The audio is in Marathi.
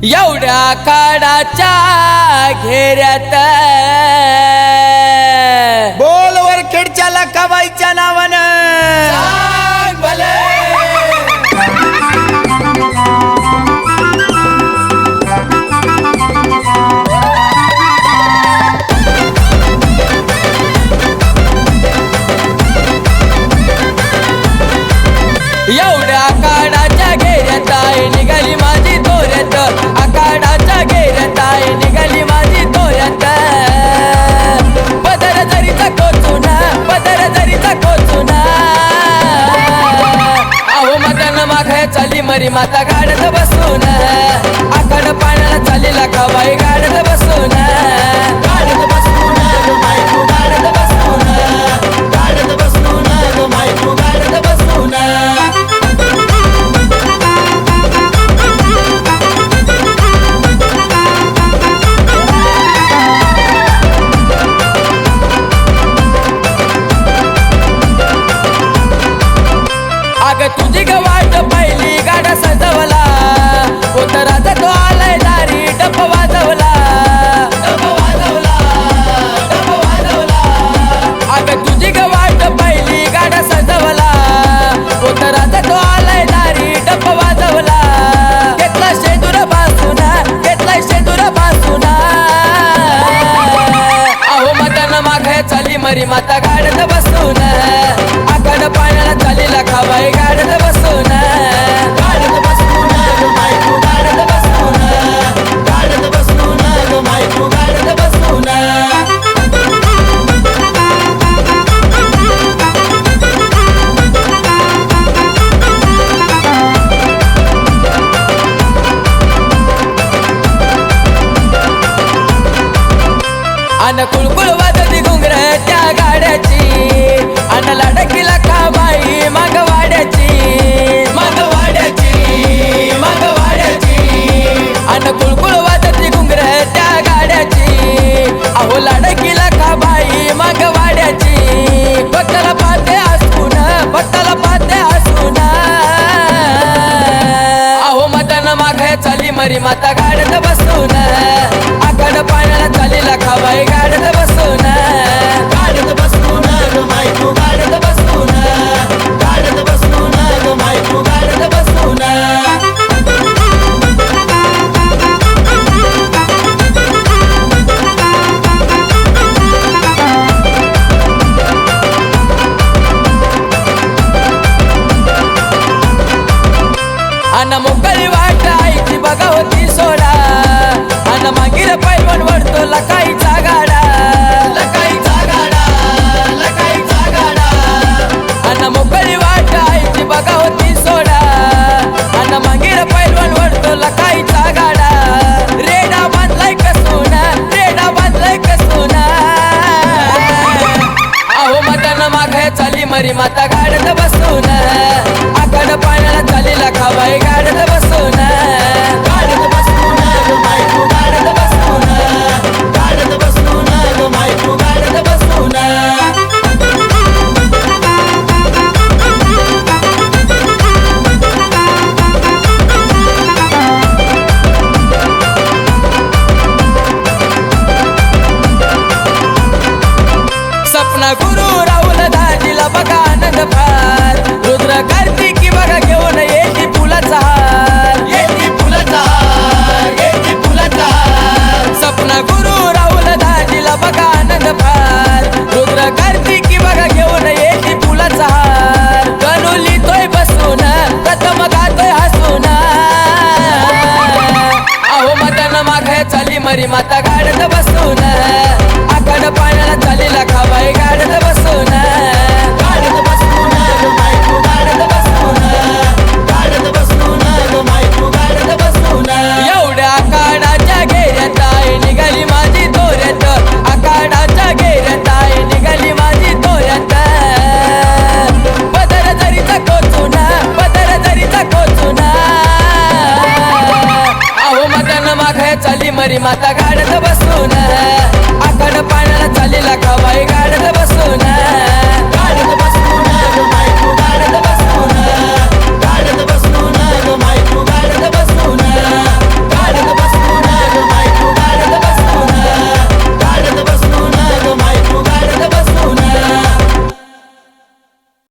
एवढ्या काळाच्या घेऱ्यात बोल वरखेडच्या लकाबाईच्या नावानं सांग भले. एवढ्या काळाच्या घेऱ्यात आहे निघाली माझी दोऱ्यात, आकाडाच्या घेऱ्यात आहे निघाली माझी दोऱ्यात. पदर जरीचा कोचुना, पदर जरीचा कोचुना, अहो मदन माघे चाली मरी माता गाडत बसून, आकाड पाण्याला चाली लाखाबाई गाडत बसून, गाडत बसून मायकू गाडत बसून, गाडत बसून मायकू गाडत बसून. अग तुझी ग वाट पहिली गाडा सजवला, उतराचा तो आलाय दारी डप वाजवला, डप वाजवला, डप वाजवला. अग तुझी ग वाट पहिली गाडा सजवला, उतराचा तो आलाय दारी डप वाजवला. घेतला शेंदूर बासून, घेतला शेंदूर बासून, अहो मदन माघे चाली मरी माता गाडत बसून, आकड पाण्याला चाली लाखाबाई गाडत बसून, गाडत बसून मायकू गाडत बसून, गाडत बसून मायकू गाडत बसून. अन कुळकुळ वाजती घुंगर त्या गाड्याची, अन लाडकी लाखाबाई माग वाड्याची, माग वाड्याची, माग वाड्याची. अन कुळकुळ वाजती घुंगर त्या गाड्याची, अहो लाडकी लाखाबाई माग वाड्याची. भक्ताला पाहते हसून, भक्ताला पाहते हसून, अहो मदन माघे चाली मरी माता गाडत बसून, आकड पाण्याला चाली लाखाबाई गाडत बसून, गाडत बसून मायकू गाडत बसून, गाडत बसून मायकू गाडत बसून. अन मोकळी वाट आईची बघा होती सोडा, अन मागील पैलवान वडतो लकाईचा गाडा, लकाईचा गाडा, लकाईचा गाडा. अन मोकळी वाट आईची बघा होती सोडा, अन मागील पैलवान वडतो लकाईचा गाडा. रेडा बांधलाय कसून, रेडा बांधलाय कसून, अहो मदन माघे चाली मरी माता गाडत बसून, आकड पाण्याला चाली लाखाबाई गाडत बसून, गाडत बसून मायकू गाडत बसून, गाडत बसून मायकू गाडत बसून. सपना गुरु राहुल दाजीला बघा आनंद फार, रुद्र कार्तिकी बघा घेऊन येती फुलाचा हार, येती फुलाचा हार, येती फुलाचा हार. सपना गुरु राहुल दाजीला बघा आनंद फार, रुद्र कार्तिकी बघा घेऊन येती फुलाचा हार. गणू लिहितोय बसून, प्रथम गातोय हसून, अहो मदन माघे चाली मरी माता गाडत बसून, आकड पाण्याला चाली लाखाबाई गाडत बसून, गाडत बसून मायकू गाडत बसून, गाडत बसून मायकू गाडत बसून. एवढ्या काळाच्या घेऱ्यात आहे निघाली माझी दोऱ्यात, आकाडाच्या घेऱ्यात आहे निघाली माझी दोऱ्यात. पदर जरीचा कोचुना, पदर जरीचा कोचुना, अहो मदन माघे चाली मरी माता गाडत बसून, आकड पाण्याला चाली लाखाबाई गाडत बसून.